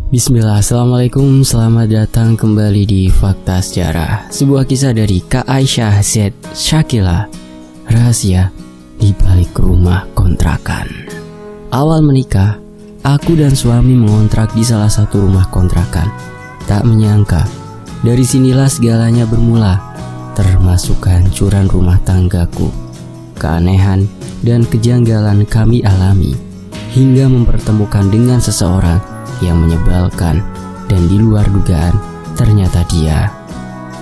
Bismillah, Assalamualaikum, selamat datang kembali di Fakta Sejarah. Sebuah kisah dari Kak Aisyah Z Shakila, rahasia di balik rumah kontrakan. Awal menikah, aku dan suami mengontrak di salah satu rumah kontrakan. Tak menyangka, dari sinilah segalanya bermula, termasuk kehancuran rumah tanggaku. Keanehan dan kejanggalan kami alami, hingga mempertemukan dengan seseorang yang menyebalkan dan di luar dugaan ternyata dia.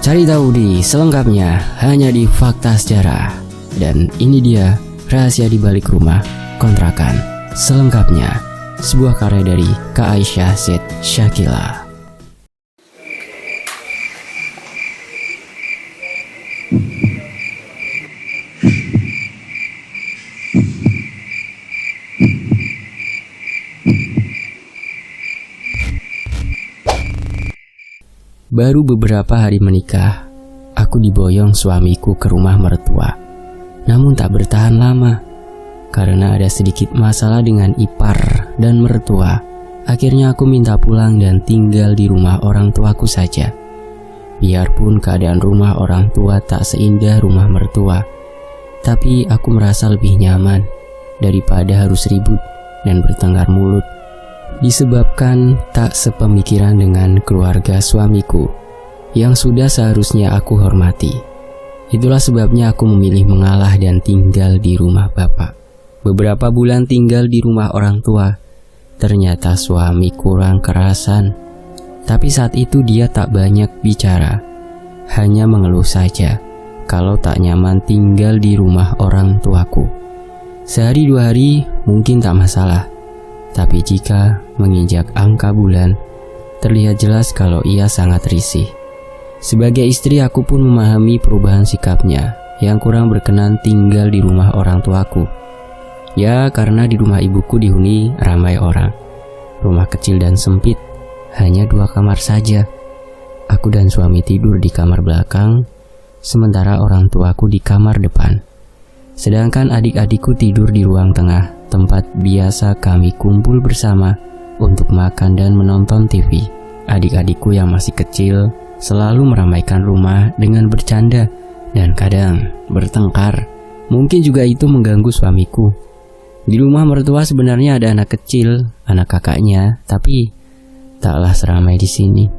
Cari tahu di selengkapnya hanya di Fakta Sejarah. Dan ini dia rahasia di balik rumah kontrakan selengkapnya, sebuah karya dari Kak Aisyah Z Shakila. Baru beberapa hari menikah, aku diboyong suamiku ke rumah mertua. Namun tak bertahan lama, karena ada sedikit masalah dengan ipar dan mertua. Akhirnya aku minta pulang dan tinggal di rumah orang tuaku saja. Biarpun keadaan rumah orang tua tak seindah rumah mertua, tapi aku merasa lebih nyaman daripada harus ribut dan bertengkar mulut, disebabkan tak sepemikiran dengan keluarga suamiku yang sudah seharusnya aku hormati. Itulah sebabnya aku memilih mengalah dan tinggal di rumah bapak. Beberapa bulan tinggal di rumah orang tua, ternyata suami kurang kerasan. Tapi saat itu dia tak banyak bicara, hanya mengeluh saja kalau tak nyaman tinggal di rumah orang tuaku. Sehari dua hari mungkin tak masalah, tapi jika menginjak angka bulan, terlihat jelas kalau ia sangat risih. Sebagai istri, aku pun memahami perubahan sikapnya yang kurang berkenan tinggal di rumah orang tuaku. Ya, karena di rumah ibuku dihuni ramai orang. Rumah kecil dan sempit, hanya 2 kamar saja. Aku dan suami tidur di kamar belakang, sementara orang tuaku di kamar depan. Sedangkan adik-adikku tidur di ruang tengah, tempat biasa kami kumpul bersama untuk makan dan menonton TV. Adik-adikku yang masih kecil selalu meramaikan rumah dengan bercanda dan kadang bertengkar. Mungkin juga itu mengganggu suamiku. Di rumah mertua sebenarnya ada anak kecil, anak kakaknya, tapi taklah seramai di sini.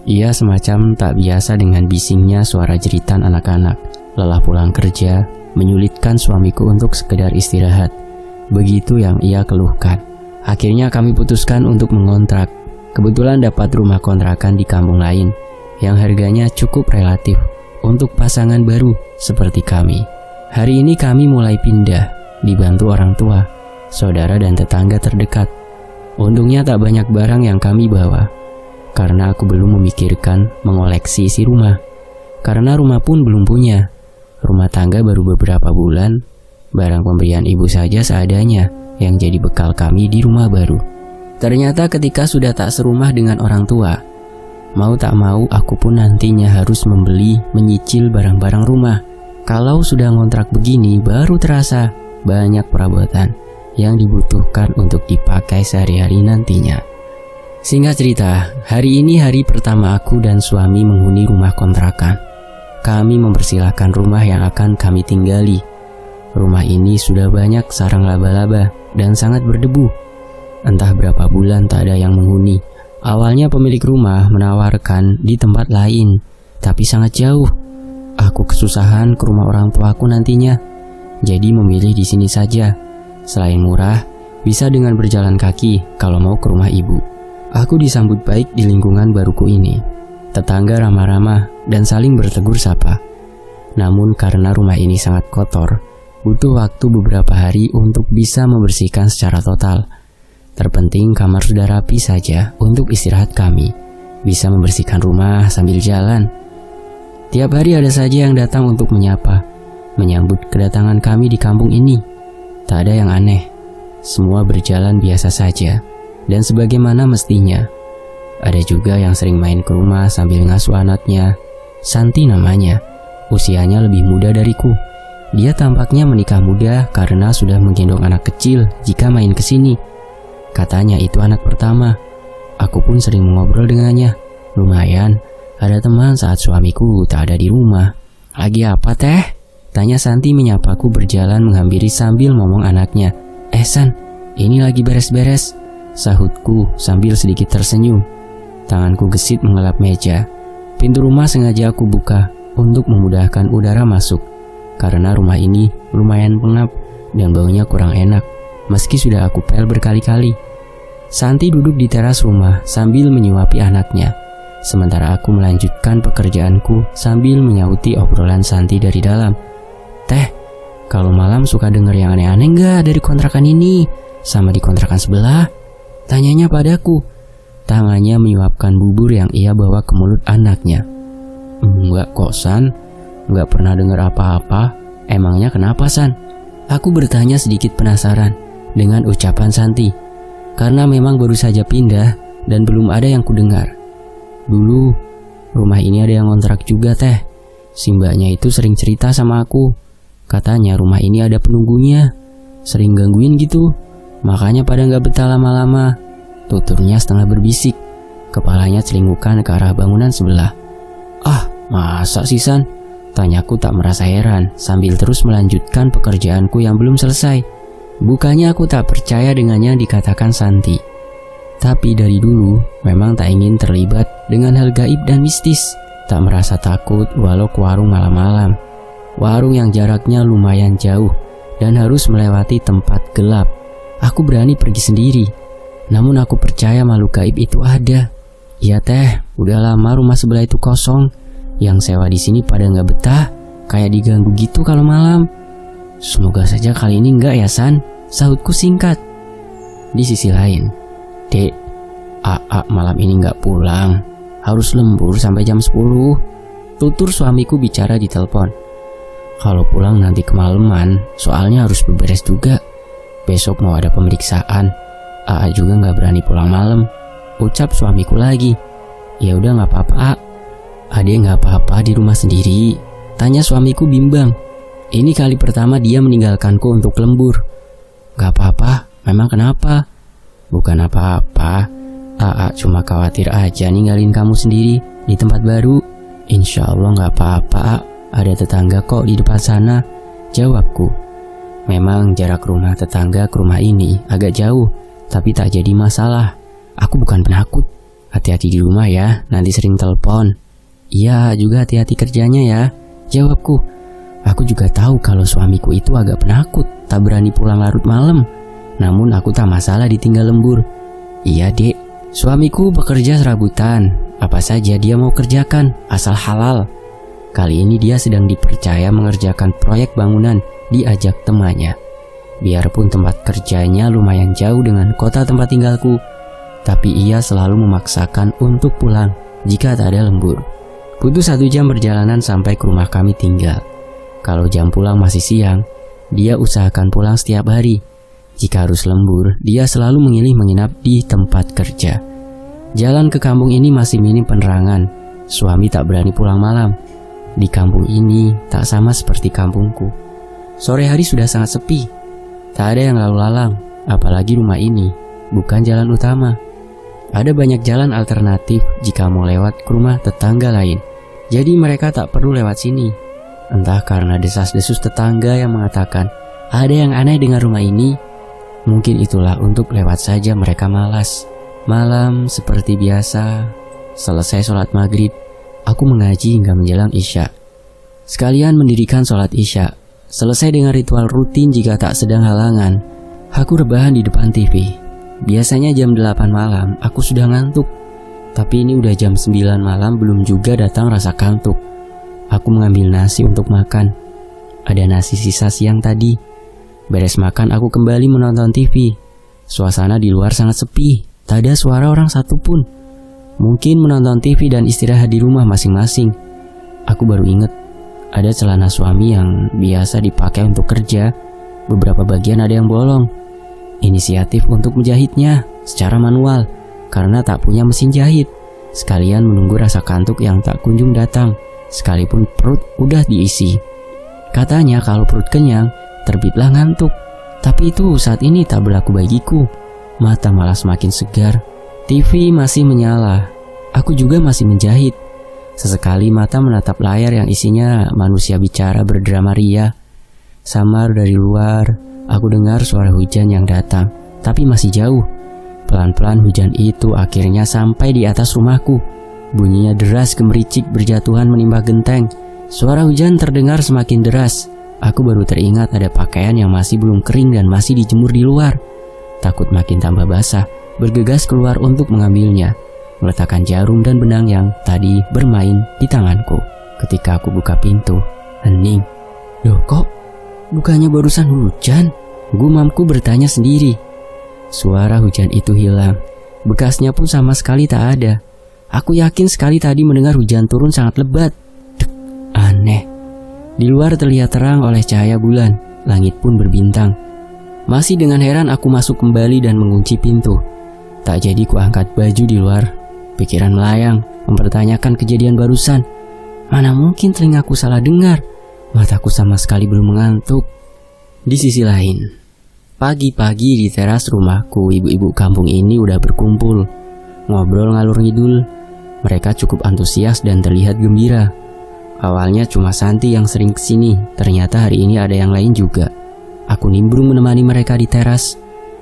Ia semacam tak biasa dengan bisingnya suara jeritan anak-anak. Lelah pulang kerja menyulitkan suamiku untuk sekedar istirahat. Begitu yang ia keluhkan. Akhirnya kami putuskan untuk mengontrak. Kebetulan dapat rumah kontrakan di kampung lain yang harganya cukup relatif untuk pasangan baru seperti kami. Hari ini kami mulai pindah, dibantu orang tua, saudara dan tetangga terdekat. Untungnya tak banyak barang yang kami bawa, karena aku belum memikirkan mengoleksi isi rumah. Karena rumah pun belum punya. Rumah tangga baru beberapa bulan, barang pemberian ibu saja seadanya yang jadi bekal kami di rumah baru. Ternyata ketika sudah tak serumah dengan orang tua, mau tak mau aku pun nantinya harus membeli, menyicil barang-barang rumah. Kalau sudah ngontrak begini, baru terasa banyak perabotan yang dibutuhkan untuk dipakai sehari-hari nantinya. Singkat cerita, hari ini hari pertama aku dan suami menghuni rumah kontrakan. Kami mempersilahkan rumah yang akan kami tinggali. Rumah ini sudah banyak sarang laba-laba dan sangat berdebu. Entah berapa bulan tak ada yang menghuni. Awalnya pemilik rumah menawarkan di tempat lain, tapi sangat jauh. Aku kesusahan ke rumah orang tuaku nantinya, jadi memilih di sini saja. Selain murah, bisa dengan berjalan kaki kalau mau ke rumah ibu. Aku disambut baik di lingkungan baruku ini. Tetangga ramah-ramah dan saling bertegur sapa. Namun karena rumah ini sangat kotor, butuh waktu beberapa hari untuk bisa membersihkan secara total. Terpenting kamar sudah rapi saja untuk istirahat kami. Bisa membersihkan rumah sambil jalan. Tiap hari ada saja yang datang untuk menyapa, menyambut kedatangan kami di kampung ini. Tak ada yang aneh. Semua berjalan biasa saja dan sebagaimana mestinya. Ada juga yang sering main ke rumah sambil ngasuh anaknya. Santi namanya. Usianya lebih muda dariku. Dia tampaknya menikah muda karena sudah menggendong anak kecil jika main ke sini. Katanya itu anak pertama. Aku pun sering mengobrol dengannya. Lumayan, ada teman saat suamiku tak ada di rumah. Lagi apa teh? Tanya Santi menyapaku berjalan menghampiri sambil ngomong anaknya. San, ini lagi beres-beres, sahutku sambil sedikit tersenyum. Tanganku gesit mengelap meja. Pintu rumah sengaja aku buka untuk memudahkan udara masuk, karena rumah ini lumayan pengap dan baunya kurang enak, meski sudah aku pel berkali-kali. Santi duduk di teras rumah sambil menyuapi anaknya, sementara aku melanjutkan pekerjaanku sambil menyauti obrolan Santi dari dalam. Teh, kalau malam suka denger yang aneh-aneh nggak dari kontrakan ini sama di kontrakan sebelah? Tanyanya padaku. Tangannya menyuapkan bubur yang ia bawa ke mulut anaknya. Enggak kok San, enggak pernah dengar apa-apa. Emangnya kenapa San? Aku bertanya sedikit penasaran dengan ucapan Santi, karena memang baru saja pindah dan belum ada yang kudengar. Dulu rumah ini ada yang kontrak juga teh. Si mbaknya itu sering cerita sama aku. Katanya rumah ini ada penunggunya, sering gangguin gitu. Makanya pada gak betah lama-lama. Tuturnya setengah berbisik, kepalanya celingkukan ke arah bangunan sebelah. Ah, masa sih San? Tanyaku tak merasa heran sambil terus melanjutkan pekerjaanku yang belum selesai. Bukannya aku tak percaya dengan yang dikatakan Santi, tapi dari dulu memang tak ingin terlibat dengan hal gaib dan mistis. Tak merasa takut walau ke warung malam-malam. Warung yang jaraknya lumayan jauh dan harus melewati tempat gelap. Aku berani pergi sendiri. Namun aku percaya makhluk gaib itu ada. Iya teh, udah lama rumah sebelah itu kosong. Yang sewa di sini pada nggak betah, kayak diganggu gitu kalau malam. Semoga saja kali ini enggak ya San, sahutku singkat. Di sisi lain, Dek, Aa malam ini nggak pulang, harus lembur sampai jam 10. Tutur suamiku bicara di telepon. Kalau pulang nanti kemalaman, soalnya harus beberes juga. Besok mau ada pemeriksaan. Aa juga nggak berani pulang malam, ucap suamiku lagi. Ya udah nggak apa-apa, A. Adek nggak apa-apa di rumah sendiri? Tanya suamiku bimbang. Ini kali pertama dia meninggalkanku untuk lembur. Gak apa-apa, memang kenapa? Bukan apa-apa, Aa cuma khawatir aja ninggalin kamu sendiri di tempat baru. Insya Allah gak apa-apa, A. Ada tetangga kok di depan sana, jawabku. Memang jarak rumah tetangga ke rumah ini agak jauh, tapi tak jadi masalah. Aku bukan penakut. Hati-hati di rumah ya, nanti sering telepon. Iya, juga hati-hati kerjanya ya, jawabku. Aku juga tahu kalau suamiku itu agak penakut, tak berani pulang larut malam. Namun aku tak masalah ditinggal lembur. Iya dek, suamiku bekerja serabutan. Apa saja dia mau kerjakan, asal halal. Kali ini dia sedang dipercaya mengerjakan proyek bangunan, diajak temannya. Biarpun tempat kerjanya lumayan jauh dengan kota tempat tinggalku, tapi ia selalu memaksakan untuk pulang jika tak ada lembur. Butuh 1 jam perjalanan sampai ke rumah kami tinggal. Kalau jam pulang masih siang, dia usahakan pulang setiap hari. Jika harus lembur, dia selalu memilih menginap di tempat kerja. Jalan ke kampung ini masih minim penerangan. Suami tak berani pulang malam. Di kampung ini tak sama seperti kampungku. Sore hari sudah sangat sepi. Tak ada yang lalu lalang, apalagi rumah ini bukan jalan utama. Ada banyak jalan alternatif jika mau lewat ke rumah tetangga lain. Jadi mereka tak perlu lewat sini. Entah karena desas-desus tetangga yang mengatakan ada yang aneh dengan rumah ini. Mungkin itulah untuk lewat saja mereka malas. Malam seperti biasa, selesai sholat maghrib, aku mengaji hingga menjelang isya. Sekalian mendirikan sholat isya. Selesai dengan ritual rutin jika tak sedang halangan, aku rebahan di depan TV. Biasanya jam 8 malam aku sudah ngantuk. Tapi ini udah jam 9 malam belum juga datang rasa kantuk. Aku mengambil nasi untuk makan. Ada nasi sisa siang tadi. Beres makan aku kembali menonton TV. Suasana di luar sangat sepi. Tak ada suara orang satupun. Mungkin menonton TV dan istirahat di rumah masing-masing. Aku baru ingat ada celana suami yang biasa dipakai untuk kerja. Beberapa bagian ada yang bolong. Inisiatif untuk menjahitnya secara manual karena tak punya mesin jahit. Sekalian menunggu rasa kantuk yang tak kunjung datang, sekalipun perut udah diisi. Katanya kalau perut kenyang, terbitlah ngantuk. Tapi itu saat ini tak berlaku bagiku. Mata malah semakin segar. TV masih menyala. Aku juga masih menjahit. Sesekali mata menatap layar yang isinya manusia bicara berdrama ria. Samar dari luar, aku dengar suara hujan yang datang, tapi masih jauh. Pelan-pelan hujan itu akhirnya sampai di atas rumahku. Bunyinya deras gemericik berjatuhan menimpa genteng. Suara hujan terdengar semakin deras. Aku baru teringat ada pakaian yang masih belum kering dan masih dijemur di luar. Takut makin tambah basah, bergegas keluar untuk mengambilnya, meletakkan jarum dan benang yang tadi bermain di tanganku. Ketika aku buka pintu, hening. Loh kok bukannya barusan hujan? Gumamku bertanya sendiri. Suara hujan itu hilang. Bekasnya pun sama sekali tak ada. Aku yakin sekali tadi mendengar hujan turun sangat lebat. Dek, aneh. Di luar terlihat terang oleh cahaya bulan. Langit pun berbintang. Masih dengan heran aku masuk kembali dan mengunci pintu. Tak jadi ku angkat baju di luar. Pikiran melayang, mempertanyakan kejadian barusan. Mana mungkin telingaku salah dengar. Mataku sama sekali belum mengantuk. Di sisi lain, pagi-pagi di teras rumahku, ibu-ibu kampung ini udah berkumpul. Ngobrol ngalur ngidul. Mereka cukup antusias dan terlihat gembira. Awalnya cuma Santi yang sering kesini. Ternyata hari ini ada yang lain juga. Aku nimbrung menemani mereka di teras.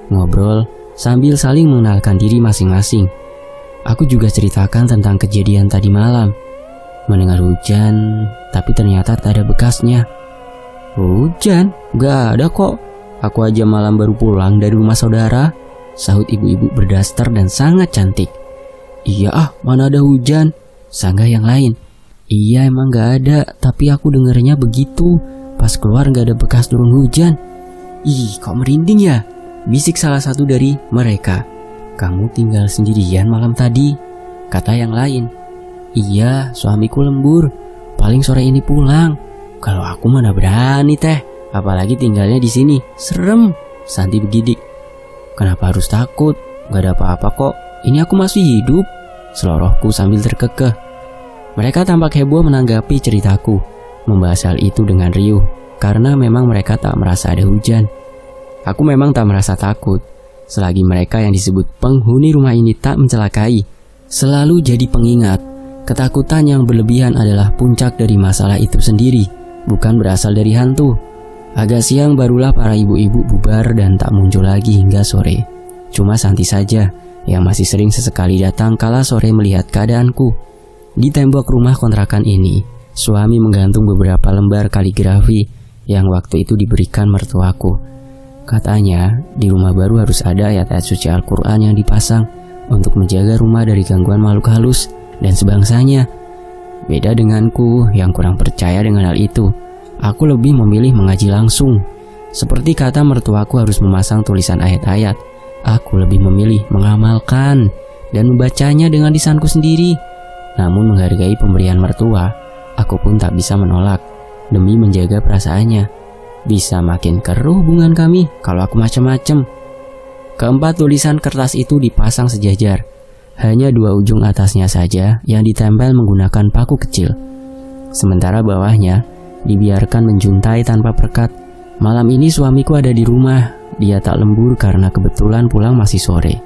Ngobrol sambil saling mengenalkan diri masing-masing. Aku juga ceritakan tentang kejadian tadi malam. Mendengar hujan, tapi ternyata tak ada bekasnya. Hujan? Gak ada kok. Aku aja malam baru pulang dari rumah saudara, sahut ibu-ibu berdaster dan sangat cantik. Iya mana ada hujan, sanggah yang lain. Iya emang gak ada, tapi aku dengernya begitu. Pas keluar gak ada bekas turun hujan. Ih kok merinding ya, bisik salah satu dari mereka. Kamu tinggal sendirian malam tadi, kata yang lain. Iya suamiku lembur, paling sore ini pulang. Kalau aku mana berani teh, apalagi tinggalnya di sini, serem. Santi begidik. Kenapa harus takut? Gak ada apa-apa kok, ini aku masih hidup, selorohku sambil terkekeh. Mereka tampak heboh menanggapi ceritaku, membahas hal itu dengan riuh, karena memang mereka tak merasa ada hujan. Aku memang tak merasa takut, selagi mereka yang disebut penghuni rumah ini tak mencelakai. Selalu jadi pengingat, ketakutan yang berlebihan adalah puncak dari masalah itu sendiri, bukan berasal dari hantu. Agak siang barulah para ibu-ibu bubar dan tak muncul lagi hingga sore. Cuma Santi saja yang masih sering sesekali datang kala sore melihat keadaanku. Di tembok rumah kontrakan ini, suami menggantung beberapa lembar kaligrafi yang waktu itu diberikan mertuaku. Katanya, di rumah baru harus ada ayat-ayat suci Al-Quran yang dipasang untuk menjaga rumah dari gangguan makhluk halus dan sebangsanya. Beda denganku yang kurang percaya dengan hal itu. Aku lebih memilih mengaji langsung. Seperti kata mertuaku harus memasang tulisan ayat-ayat, aku lebih memilih mengamalkan dan membacanya dengan lisanku sendiri. Namun menghargai pemberian mertua, aku pun tak bisa menolak demi menjaga perasaannya. Bisa makin keruh hubungan kami kalau aku macam-macam. Keempat tulisan kertas itu dipasang sejajar. Hanya dua ujung atasnya saja yang ditempel menggunakan paku kecil. Sementara bawahnya dibiarkan menjuntai tanpa perekat. Malam ini suamiku ada di rumah. Dia tak lembur karena kebetulan pulang masih sore.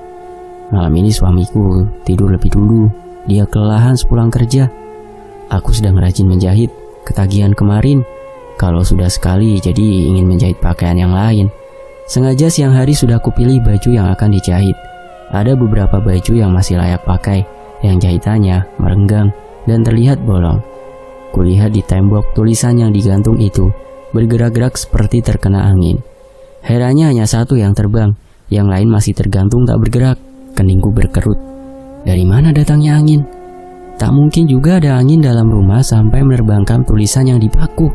Malam ini suamiku tidur lebih dulu. Dia kelelahan sepulang kerja. Aku sedang rajin menjahit. Ketagihan kemarin. Kalau sudah sekali jadi ingin menjahit pakaian yang lain. Sengaja siang hari sudah kupilih baju yang akan dijahit. Ada beberapa baju yang masih layak pakai, yang jahitannya merenggang dan terlihat bolong. Kulihat di tembok tulisan yang digantung itu bergerak-gerak seperti terkena angin. Herannya hanya satu yang terbang, yang lain masih tergantung tak bergerak. Keningku berkerut. Dari mana datangnya angin? Tak mungkin juga ada angin dalam rumah sampai menerbangkan tulisan yang dipaku.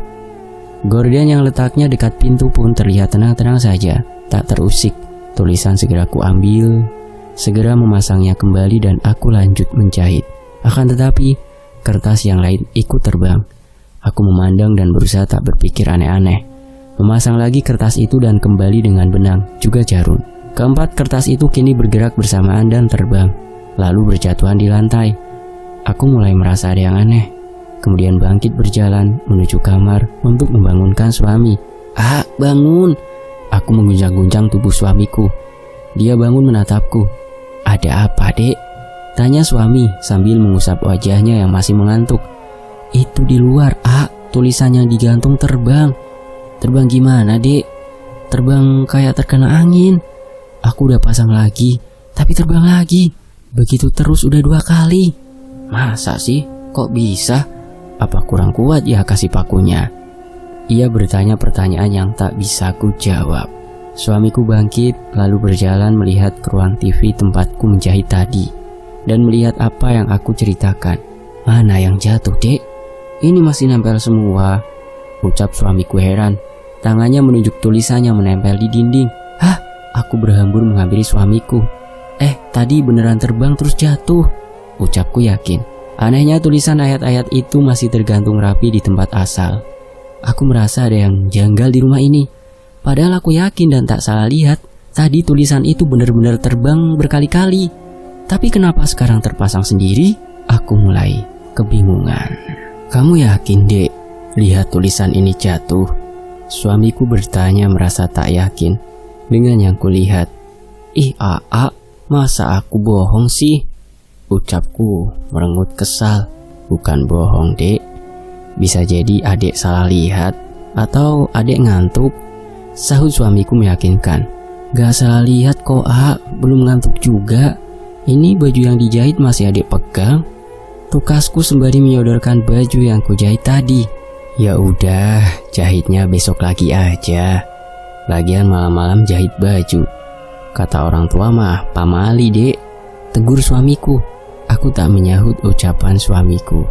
Gorden yang letaknya dekat pintu pun terlihat tenang-tenang saja, tak terusik. Tulisan segera kuambil, segera memasangnya kembali dan aku lanjut menjahit. Akan tetapi, kertas yang lain ikut terbang. Aku memandang dan berusaha tak berpikir aneh-aneh. Memasang lagi kertas itu dan kembali dengan benang, juga jarum. Keempat kertas itu kini bergerak bersamaan dan terbang, lalu berjatuhan di lantai. Aku mulai merasa ada yang aneh. Kemudian bangkit berjalan menuju kamar untuk membangunkan suami. Ah, bangun! Aku mengguncang-guncang tubuh suamiku. Dia bangun menatapku. Ada apa, Dek? Tanya suami sambil mengusap wajahnya yang masih mengantuk. Itu di luar, tulisan yang digantung terbang. Terbang gimana, Dek? Terbang kayak terkena angin. Aku udah pasang lagi, tapi terbang lagi. Begitu terus udah 2 kali. Masa sih? Kok bisa? Apa kurang kuat ya kasih pakunya? Ia bertanya pertanyaan yang tak bisa ku jawab. Suamiku bangkit lalu berjalan melihat ke ruang TV tempatku menjahit tadi dan melihat apa yang aku ceritakan. Mana yang jatuh, Dek? Ini masih nempel semua, ucap suamiku heran. Tangannya menunjuk tulisan yang menempel di dinding. Hah? Aku berhambur menghampiri suamiku. Tadi beneran terbang terus jatuh, ucapku yakin. Anehnya tulisan ayat-ayat itu masih tergantung rapi di tempat asal. Aku merasa ada yang janggal di rumah ini. Padahal aku yakin dan tak salah lihat, tadi tulisan itu benar-benar terbang berkali-kali. Tapi kenapa sekarang terpasang sendiri? Aku mulai kebingungan. Kamu yakin, Dek, lihat tulisan ini jatuh? Suamiku bertanya merasa tak yakin dengan yang kulihat. Masa aku bohong sih? Ucapku merengut kesal. Bukan bohong, Dek. Bisa jadi adik salah lihat atau adik ngantuk, sahut suamiku meyakinkan. Gak salah lihat kok, belum ngantuk juga. Ini baju yang dijahit masih adik pegang. Tukasku sembari menyodorkan baju yang kujahit tadi. Ya udah, jahitnya besok lagi aja. Lagian malam-malam jahit baju. Kata orang tua mah pamali, Dek, tegur suamiku. Aku tak menyahut ucapan suamiku.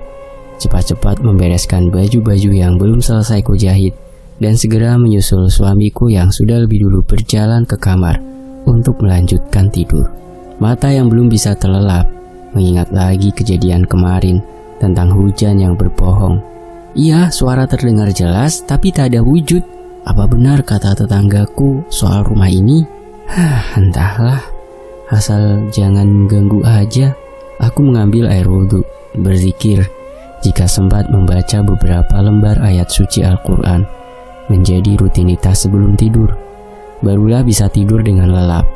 Cepat-cepat membereskan baju-baju yang belum selesai kujahit dan segera menyusul suamiku yang sudah lebih dulu berjalan ke kamar untuk melanjutkan tidur. Mata yang belum bisa terlelap mengingat lagi kejadian kemarin tentang hujan yang berbohong. Iya, suara terdengar jelas tapi tak ada wujud. Apa benar kata tetanggaku soal rumah ini? Entahlah, asal jangan ganggu aja. Aku mengambil air wudhu, berzikir, jika sempat membaca beberapa lembar ayat suci Al-Quran, menjadi rutinitas sebelum tidur. Barulah bisa tidur dengan lelap.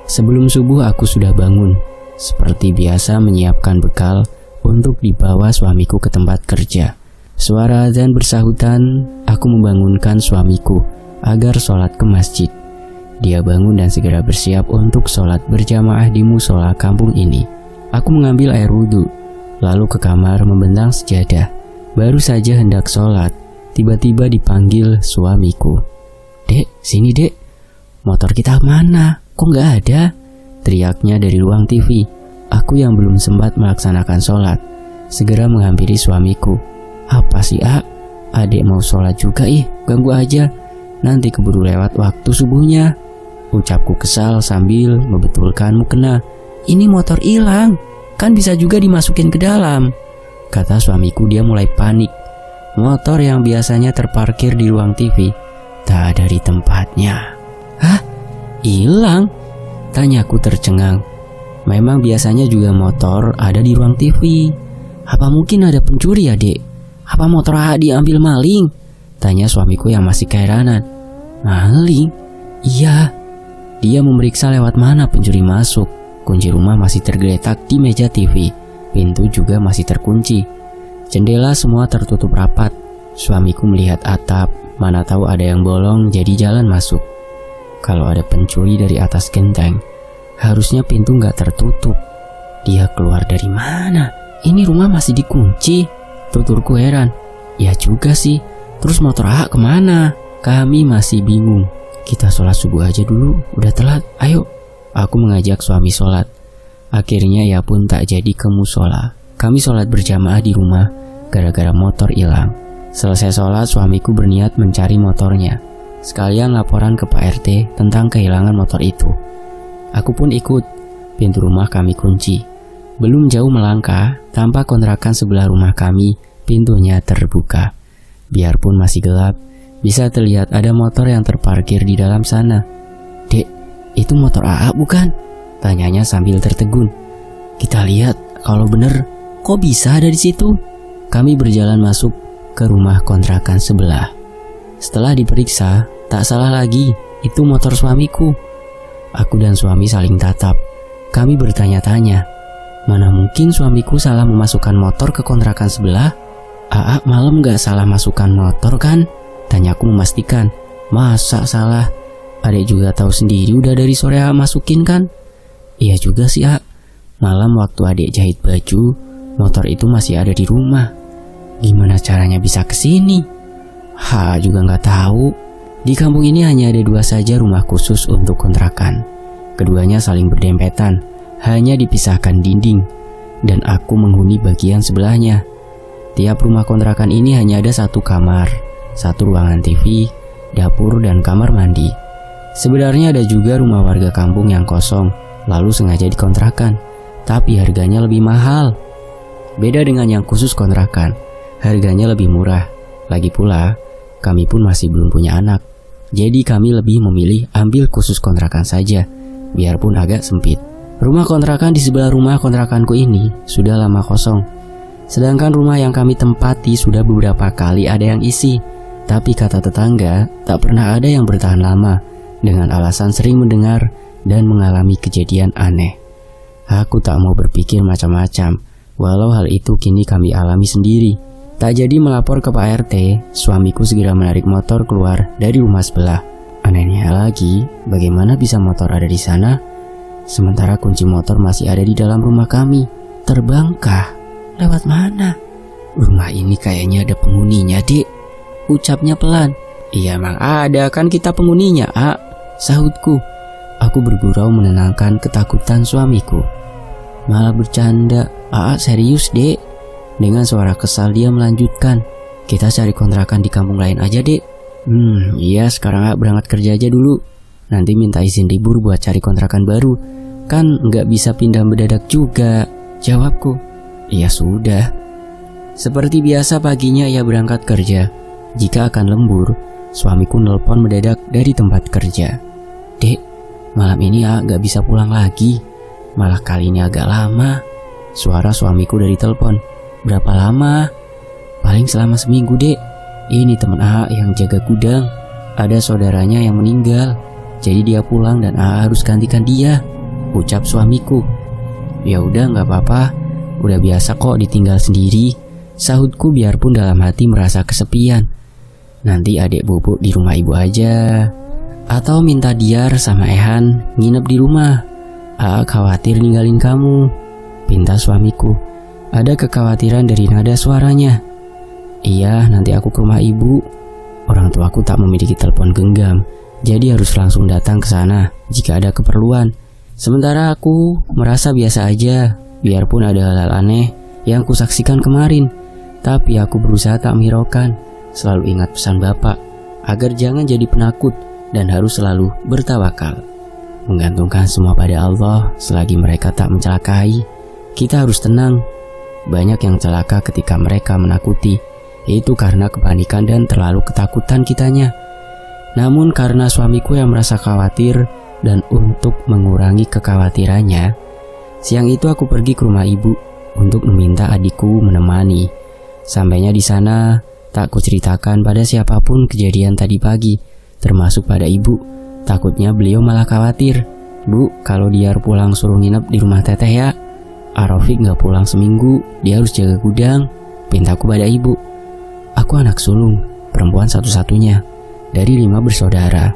Sebelum subuh aku sudah bangun, seperti biasa menyiapkan bekal untuk dibawa suamiku ke tempat kerja. Suara azan bersahutan, aku membangunkan suamiku agar sholat ke masjid. Dia bangun dan segera bersiap untuk sholat berjamaah di musola kampung ini. Aku mengambil air wudhu, lalu ke kamar membentang sejadah. Baru saja hendak sholat, tiba-tiba dipanggil suamiku. Dek, sini Dek. Motor kita mana? Kok nggak ada? Teriaknya dari ruang TV. Aku yang belum sempat melaksanakan sholat, segera menghampiri suamiku. Apa sih, Adek mau sholat juga ganggu aja. Nanti keburu lewat waktu subuhnya, ucapku kesal sambil membetulkan mukena. Ini motor hilang, kan bisa juga dimasukin ke dalam, kata suamiku. Dia mulai panik. Motor yang biasanya terparkir di ruang TV tak ada di tempatnya. Hah? Hilang? Tanyaku tercengang. Memang biasanya juga motor ada di ruang TV. Apa mungkin ada pencuri ya, Dek? Apa motor diambil maling? Tanya suamiku yang masih keheranan. Maling? Iya. Dia memeriksa lewat mana pencuri masuk. Kunci rumah masih tergeletak di meja TV. Pintu juga masih terkunci. Jendela semua tertutup rapat. Suamiku melihat atap. Mana tahu ada yang bolong jadi jalan masuk. Kalau ada pencuri dari atas genteng, harusnya pintu nggak tertutup. Dia keluar dari mana? Ini rumah masih dikunci. Tuturku heran. Ya juga sih. Terus motor kemana? Kami masih bingung. Kita sholat subuh aja dulu, udah telat. Ayo. Aku mengajak suami sholat. Akhirnya ia pun tak jadi ke musola. Kami sholat berjamaah di rumah gara-gara motor hilang. Selesai sholat, suamiku berniat mencari motornya. Sekalian laporan ke Pak RT tentang kehilangan motor itu. Aku pun ikut. Pintu rumah kami kunci. Belum jauh melangkah, tampak kontrakan sebelah rumah kami, pintunya terbuka. Biarpun masih gelap, bisa terlihat ada motor yang terparkir di dalam sana. Dek, itu motor bukan? Tanyanya sambil tertegun. Kita lihat, kalau bener, kok bisa ada di situ? Kami berjalan masuk ke rumah kontrakan sebelah. Setelah diperiksa, tak salah lagi, itu motor suamiku. Aku dan suami saling tatap. Kami bertanya-tanya, mana mungkin suamiku salah memasukkan motor ke kontrakan sebelah? Aa malam gak salah masukkan motor kan? Tanyaku memastikan. Masa salah? Adek juga tahu sendiri udah dari sore Aa masukin kan? Iya juga sih A. Malam waktu adek jahit baju, motor itu masih ada di rumah. Gimana caranya bisa kesini? Juga gak tahu. Di kampung ini hanya ada 2 saja rumah khusus untuk kontrakan. Keduanya saling berdempetan, hanya dipisahkan dinding, dan aku menghuni bagian sebelahnya. Tiap rumah kontrakan ini hanya ada 1 kamar, 1 ruangan TV, dapur, dan kamar mandi. Sebenarnya ada juga rumah warga kampung yang kosong, lalu sengaja dikontrakan, tapi harganya lebih mahal. Beda dengan yang khusus kontrakan, harganya lebih murah. Lagi pula, kami pun masih belum punya anak, jadi kami lebih memilih ambil khusus kontrakan saja, biarpun agak sempit. Rumah kontrakan di sebelah rumah kontrakanku ini sudah lama kosong. Sedangkan rumah yang kami tempati sudah beberapa kali ada yang isi. Tapi kata tetangga, tak pernah ada yang bertahan lama, dengan alasan sering mendengar dan mengalami kejadian aneh. Aku tak mau berpikir macam-macam, walau hal itu kini kami alami sendiri. Tak jadi melapor ke Pak RT, suamiku segera menarik motor keluar dari rumah sebelah. Anehnya lagi, bagaimana bisa motor ada di sana, sementara kunci motor masih ada di dalam rumah kami? Terbangkah? Lewat mana? Rumah ini kayaknya ada penghuninya, Dek. Ucapnya pelan. Iya emang ada, kan kita penghuninya, A, sahutku. Aku bergurau menenangkan ketakutan suamiku. Malah bercanda. A serius, Dek. Dengan suara kesal dia melanjutkan, kita cari kontrakan di kampung lain aja, Dek. Iya sekarang A berangkat kerja aja dulu. Nanti minta izin libur buat cari kontrakan baru. Kan nggak bisa pindah mendadak juga, jawabku. Iya sudah. Seperti biasa paginya ia berangkat kerja. Jika akan lembur, suamiku nelpon mendadak dari tempat kerja. Dek, malam ini A gak bisa pulang lagi. Malah kali ini agak lama. Suara suamiku dari telepon. Berapa lama? Paling selama seminggu, Dek. Ini teman A yang jaga gudang. Ada saudaranya yang meninggal, jadi dia pulang dan A harus gantikan dia, ucap suamiku. Ya udah gak apa-apa, udah biasa kok ditinggal sendiri, sahutku biarpun dalam hati merasa kesepian. Nanti adik bubuk di rumah ibu aja, atau minta Diar sama Ehan nginep di rumah. A khawatir ninggalin kamu, pinta suamiku. Ada kekhawatiran dari nada suaranya. Iya, nanti aku ke rumah ibu. Orang tuaku tak memiliki telepon genggam, jadi harus langsung datang ke sana jika ada keperluan. Sementara aku merasa biasa aja, biarpun ada hal-hal aneh yang kusaksikan kemarin. Tapi aku berusaha tak menghiraukan, selalu ingat pesan bapak, agar jangan jadi penakut dan harus selalu bertawakal. Menggantungkan semua pada Allah selagi mereka tak mencelakai. Kita harus tenang. Banyak yang celaka ketika mereka menakuti, itu karena kepanikan dan terlalu ketakutan kitanya. Namun karena suamiku yang merasa khawatir dan untuk mengurangi kekhawatirannya, siang itu aku pergi ke rumah ibu untuk meminta adikku menemani. Sampainya di sana, tak kuceritakan pada siapapun kejadian tadi pagi, termasuk pada ibu. Takutnya beliau malah khawatir. Bu, kalau Diar pulang suruh nginep di rumah teteh ya. Arofik gak pulang seminggu, dia harus jaga gudang, pintaku pada ibu. Aku anak sulung, perempuan satu-satunya dari 5 bersaudara.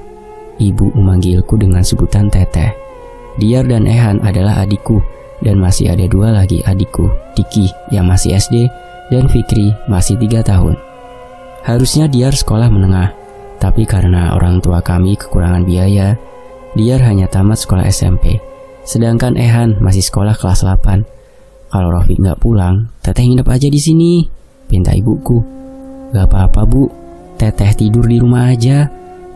Ibu memanggilku dengan sebutan teteh. Diar dan Ehan adalah adikku, dan masih ada 2 lagi adikku, Diki yang masih SD dan Fikri masih 3 tahun. Harusnya Diar sekolah menengah, tapi karena orang tua kami kekurangan biaya, Diar hanya tamat sekolah SMP. Sedangkan Ehan masih sekolah kelas 8. Kalau Rofik gak pulang, teteh nginep aja di sini, pinta ibuku. Gak apa-apa bu, teteh tidur di rumah aja.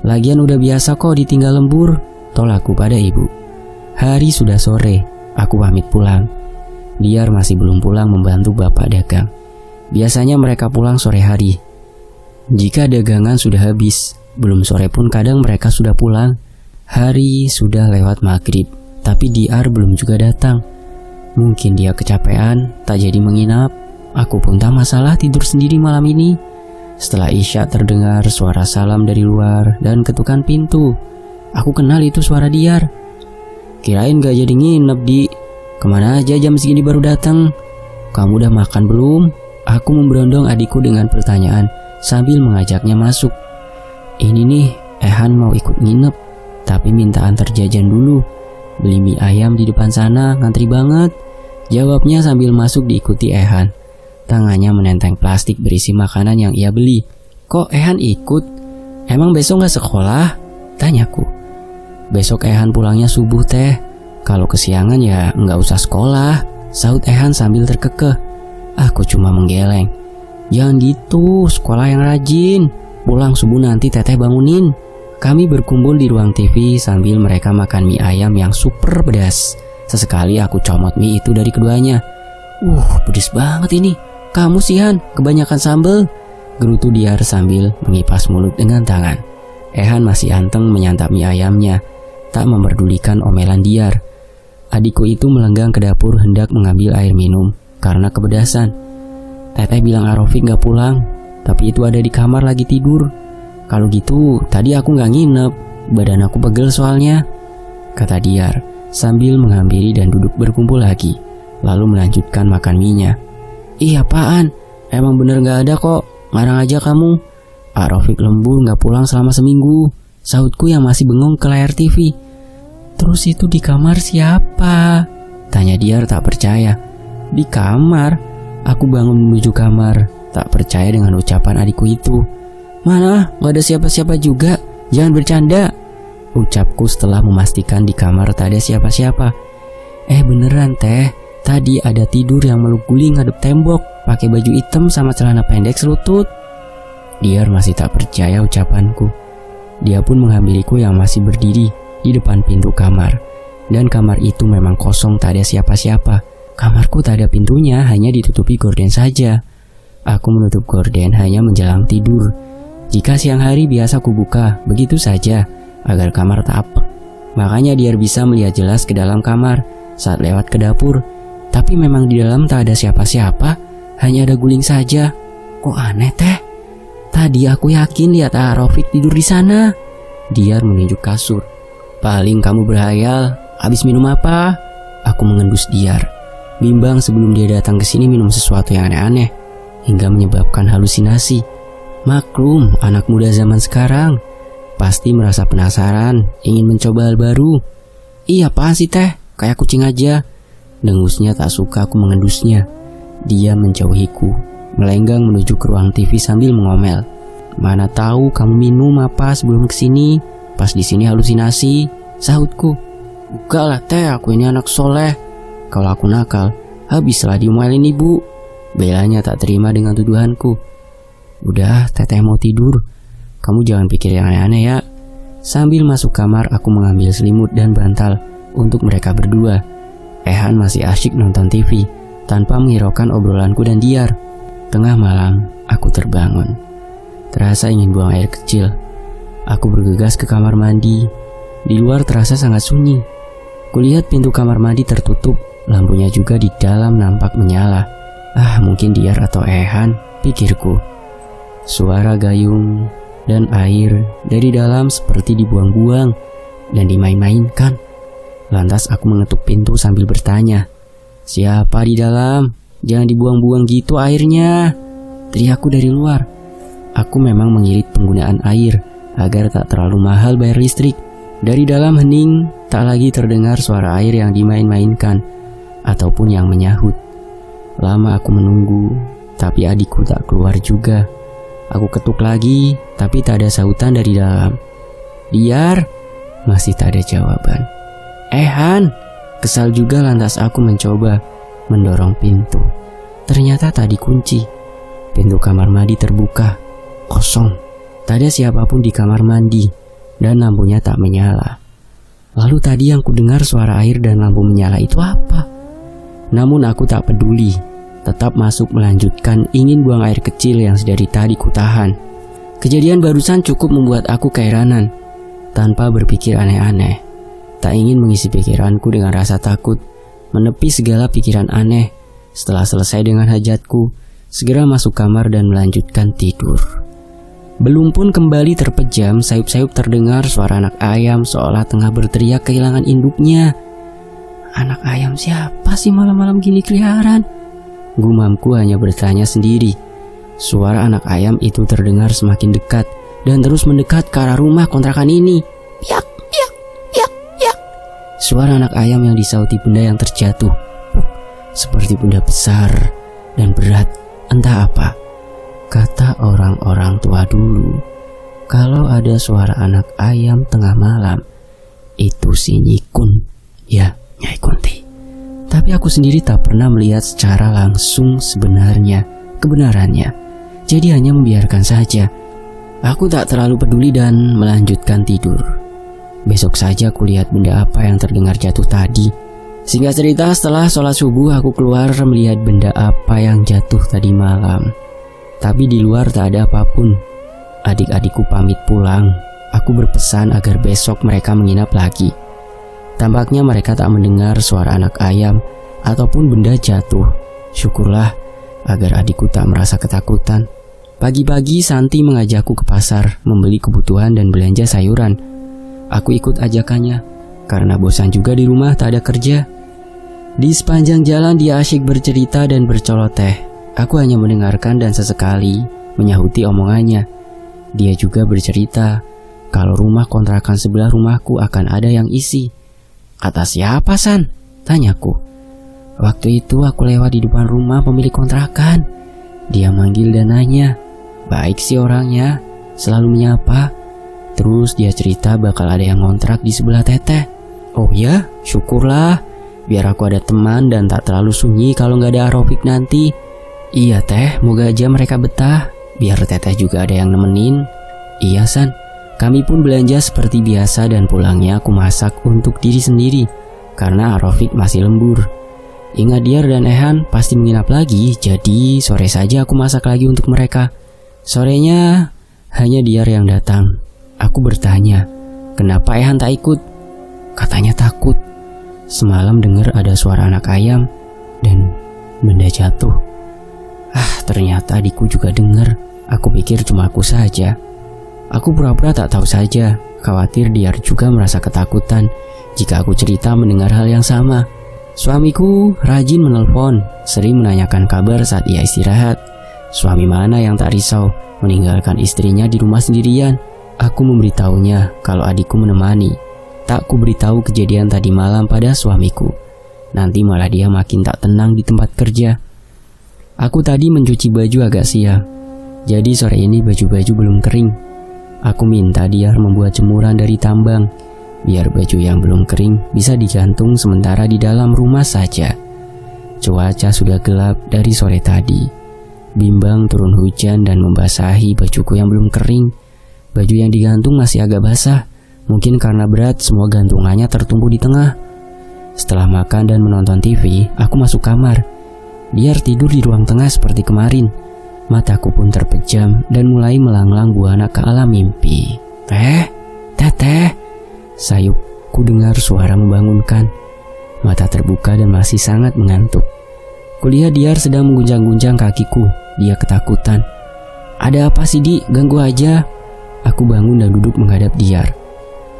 Lagian udah biasa kok ditinggal lembur, tolakku pada ibu. Hari sudah sore, aku pamit pulang. Diar masih belum pulang membantu bapak dagang. Biasanya mereka pulang sore hari. Jika dagangan sudah habis, belum sore pun kadang mereka sudah pulang. Hari sudah lewat maghrib, tapi Diar belum juga datang. Mungkin dia kecapean, tak jadi menginap. Aku pun tak masalah tidur sendiri malam ini. Setelah Isya terdengar suara salam dari luar dan ketukan pintu. Aku kenal itu suara Diar. Kirain gak jadi nginep di. Kemana aja jam segini baru datang? Kamu udah makan belum? Aku memberondong adikku dengan pertanyaan sambil mengajaknya masuk. Ini nih, Ehan mau ikut nginep, tapi minta antar jajan dulu. Beli mie ayam di depan sana, ngantri banget. Jawabnya sambil masuk diikuti Ehan. Tangannya menenteng plastik berisi makanan yang ia beli. Kok Ehan ikut? Emang besok gak sekolah? Tanyaku. Besok Ehan pulangnya subuh teh. Kalau kesiangan ya gak usah sekolah, sahut Ehan sambil terkekeh. Aku cuma menggeleng. Jangan gitu, sekolah yang rajin. Pulang subuh nanti teteh bangunin. Kami berkumpul di ruang TV sambil mereka makan mie ayam yang super pedas. Sesekali aku comot mie itu dari keduanya. Pedes banget ini. Kamu sih Han, kebanyakan sambal. Gerutu Diar sambil mengipas mulut dengan tangan. Ehan masih anteng menyantap mie ayamnya, tak memperdulikan omelan Diar. Adikku itu melenggang ke dapur hendak mengambil air minum karena kepedasan. Teteh bilang Arofik gak pulang, tapi itu ada di kamar lagi tidur. Kalau gitu, tadi aku gak nginep, badan aku pegel soalnya, kata Diar sambil menghampiri dan duduk berkumpul lagi, lalu melanjutkan makan mie-nya. Ih apaan? Emang bener gak ada kok, ngarang aja kamu. Arofik lembur gak pulang selama seminggu, sahutku yang masih bengong ke layar TV. Terus itu di kamar siapa? Tanya Diar tak percaya. Di kamar? Aku bangun menuju kamar, tak percaya dengan ucapan adikku itu. Mana? Gak ada siapa-siapa juga. Jangan bercanda, ucapku setelah memastikan di kamar tak ada siapa-siapa. Beneran teh, tadi ada tidur yang meluk guling ngadep tembok, pakai baju hitam sama celana pendek selutut. Diar masih tak percaya ucapanku. Dia pun menghampiriku yang masih berdiri di depan pintu kamar. Dan kamar itu memang kosong, tak ada siapa-siapa. Kamarku tak ada pintunya, hanya ditutupi gorden saja. Aku menutup gorden hanya menjelang tidur. Jika siang hari biasa ku buka, begitu saja, agar kamar tak apek. Makanya Diar bisa melihat jelas ke dalam kamar saat lewat ke dapur. Tapi memang di dalam tak ada siapa-siapa, hanya ada guling saja. Kok aneh teh? Tadi aku yakin lihat Arofik tidur di sana. Diar menunjuk kasur. Paling kamu berhayal, habis minum apa? Aku mengendus Diar, bimbang sebelum dia datang ke sini minum sesuatu yang aneh-aneh hingga menyebabkan halusinasi. Maklum, anak muda zaman sekarang pasti merasa penasaran, ingin mencoba hal baru. Iya apaan sih teh? Kayak kucing aja. Dengusnya tak suka aku mengendusnya. Dia menjauhiku, melenggang menuju ke ruang TV sambil mengomel. Mana tahu kamu minum apa sebelum kesini? Pas di sini halusinasi, sahutku. Enggak lah teh, aku ini anak soleh. Kalau aku nakal, habislah diomelin ibu. Belanya tak terima dengan tuduhanku. Udah, teteh mau tidur. Kamu jangan pikir yang aneh-aneh ya. Sambil masuk kamar, aku mengambil selimut dan bantal untuk mereka berdua. Ehan masih asyik nonton TV tanpa menghiraukan obrolanku dan Diar. Tengah malam, aku terbangun. Terasa ingin buang air kecil. Aku bergegas ke kamar mandi. Di luar terasa sangat sunyi. Kulihat pintu kamar mandi tertutup, lampunya juga di dalam nampak menyala. Mungkin Diar atau Ehan, pikirku. Suara gayung dan air dari dalam seperti dibuang-buang dan dimain-mainkan. Lantas aku mengetuk pintu sambil bertanya, siapa di dalam? Jangan dibuang-buang gitu airnya, teriakku dari luar. Aku memang mengirit penggunaan air agar tak terlalu mahal bayar listrik. Dari dalam hening, tak lagi terdengar suara air yang dimain-mainkan ataupun yang menyahut. Lama aku menunggu, tapi adikku tak keluar juga. Aku ketuk lagi, tapi tak ada sahutan dari dalam. Diar, masih tak ada jawaban. Han, kesal juga lantas aku mencoba mendorong pintu. Ternyata tak dikunci. Pintu kamar mandi terbuka, kosong. Tak ada siapapun di kamar mandi dan lampunya tak menyala. Lalu tadi yang kudengar suara air dan lampu menyala itu apa? Namun aku tak peduli. Tetap masuk melanjutkan ingin buang air kecil yang sedari tadi kutahan. Kejadian barusan cukup membuat aku keheranan. Tanpa berpikir aneh-aneh, tak ingin mengisi pikiranku dengan rasa takut, menepi segala pikiran aneh. Setelah selesai dengan hajatku, segera masuk kamar dan melanjutkan tidur. Belum pun kembali terpejam, sayup-sayup terdengar suara anak ayam seolah tengah berteriak kehilangan induknya. Anak ayam siapa sih malam-malam gini keliaran? Gumamku hanya bertanya sendiri. Suara anak ayam itu terdengar semakin dekat dan terus mendekat ke arah rumah kontrakan ini. Piak, piak, piak, piak. Suara anak ayam yang disauti benda yang terjatuh. Seperti benda besar dan berat, entah apa. Kata orang-orang tua dulu, kalau ada suara anak ayam tengah malam, itu si Nyikun. Ya, Nyai Kunti. Tapi aku sendiri tak pernah melihat secara langsung kebenarannya. Jadi hanya membiarkan saja. Aku tak terlalu peduli dan melanjutkan tidur. Besok saja aku lihat benda apa yang terdengar jatuh tadi. Singkat cerita, setelah sholat subuh aku keluar melihat benda apa yang jatuh tadi malam. Tapi di luar tak ada apapun. Adik-adikku pamit pulang. Aku berpesan agar besok mereka menginap lagi. Tampaknya mereka tak mendengar suara anak ayam ataupun benda jatuh. Syukurlah agar adikku tak merasa ketakutan. Pagi-pagi Santi mengajakku ke pasar membeli kebutuhan dan belanja sayuran. Aku ikut ajakannya karena bosan juga di rumah tak ada kerja. Di sepanjang jalan dia asyik bercerita dan berceloteh. Aku hanya mendengarkan dan sesekali menyahuti omongannya. Dia juga bercerita kalau rumah kontrakan sebelah rumahku akan ada yang isi. Kata siapa, San? Tanyaku. Waktu itu aku lewat di depan rumah pemilik kontrakan. Dia manggil dan nanya. Baik sih orangnya, selalu menyapa. Terus dia cerita bakal ada yang ngontrak di sebelah Teteh. Oh ya, syukurlah. Biar aku ada teman dan tak terlalu sunyi kalau gak ada Arofik nanti. Iya Teh, moga aja mereka betah. Biar Teteh juga ada yang nemenin. Iya San. Kami pun belanja seperti biasa dan pulangnya aku masak untuk diri sendiri karena Arofik masih lembur. Ingat Diar dan Ehan pasti menginap lagi, jadi sore saja aku masak lagi untuk mereka. Sorenya hanya Diar yang datang. Aku bertanya, kenapa Ehan tak ikut? Katanya takut. Semalam dengar ada suara anak ayam dan benda jatuh. Ternyata adikku juga dengar. Aku pikir cuma aku saja. Aku pura-pura tak tahu saja, khawatir Diar juga merasa ketakutan jika aku cerita mendengar hal yang sama. Suamiku rajin menelpon, sering menanyakan kabar saat ia istirahat. Suami mana yang tak risau meninggalkan istrinya di rumah sendirian? Aku memberitahunya kalau adikku menemani. Tak ku beritahu kejadian tadi malam pada suamiku. Nanti malah dia makin tak tenang di tempat kerja. Aku tadi mencuci baju agak siang, jadi sore ini baju-baju belum kering. Aku minta Diar membuat jemuran dari tambang, biar baju yang belum kering bisa digantung sementara di dalam rumah saja. Cuaca sudah gelap dari sore tadi. Bimbang turun hujan dan membasahi bajuku yang belum kering. Baju yang digantung masih agak basah, mungkin karena berat semua gantungannya tertumpu di tengah. Setelah makan dan menonton TV, aku masuk kamar. Diar tidur di ruang tengah seperti kemarin. Mataku pun terpejam dan mulai melanglang buana ke alam mimpi. Teteh, sayupku dengar suara membangunkan. Mata terbuka dan masih sangat mengantuk. Kulihat Diar sedang mengguncang-guncang kakiku. Dia ketakutan. Ada apa sih Di? Ganggu aja. Aku bangun dan duduk menghadap Diar.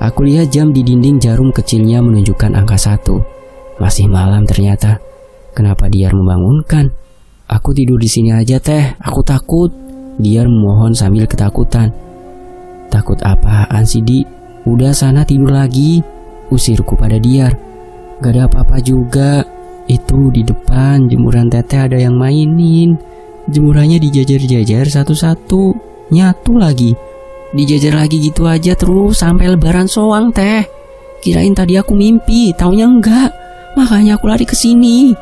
Aku lihat jam di dinding jarum kecilnya menunjukkan angka 1. Masih malam ternyata. Kenapa Diar membangunkan? Aku tidur di sini aja Teh, aku takut. Diar memohon sambil ketakutan. Takut apaan sih Di? Udah sana tidur lagi, usirku pada Diar. Gak ada apa-apa juga. Itu di depan jemuran Teteh ada yang mainin. Jemurannya dijajar-jajar satu-satu, nyatu lagi. Dijajar lagi gitu aja terus sampai lebaran soang Teh. Kirain tadi aku mimpi, taunya enggak. Makanya aku lari ke sini.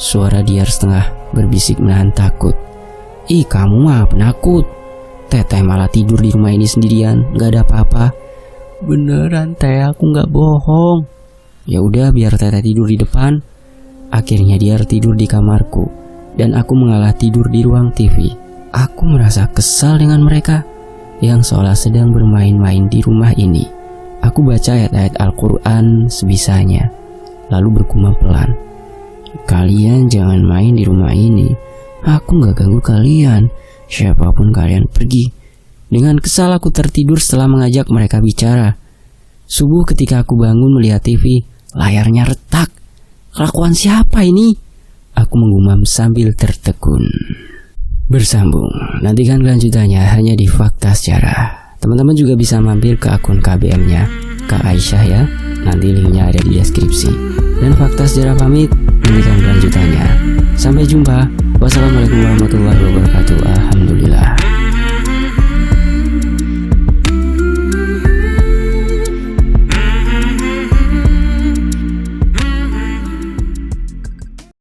Suara Diar setengah berbisik menahan takut. Ih, kamu mah penakut. Teteh malah tidur di rumah ini sendirian, gak ada apa-apa. Beneran Teh, aku gak bohong. Ya udah, biar Teteh tidur di depan. Akhirnya Diar tidur di kamarku dan aku mengalah tidur di ruang TV. Aku merasa kesal dengan mereka yang seolah sedang bermain-main di rumah ini. Aku baca ayat-ayat Al-Quran sebisanya, lalu bergumam pelan. Kalian jangan main di rumah ini. Aku gak ganggu kalian. Siapapun kalian pergi. Dengan kesal aku tertidur setelah mengajak mereka bicara. Subuh ketika aku bangun melihat TV, layarnya retak. Kelakuan siapa ini? Aku menggumam sambil tertegun. Bersambung, nantikan kelanjutannya hanya di Fakta Sejarah. Teman-teman juga bisa mampir ke akun KBM-nya Kak Aisyah ya. Nanti linknya ada di deskripsi. Dan Fakta Sejarah pamit, nantikan kelanjutannya. Sampai jumpa. Wassalamualaikum warahmatullahi wabarakatuh. Alhamdulillah.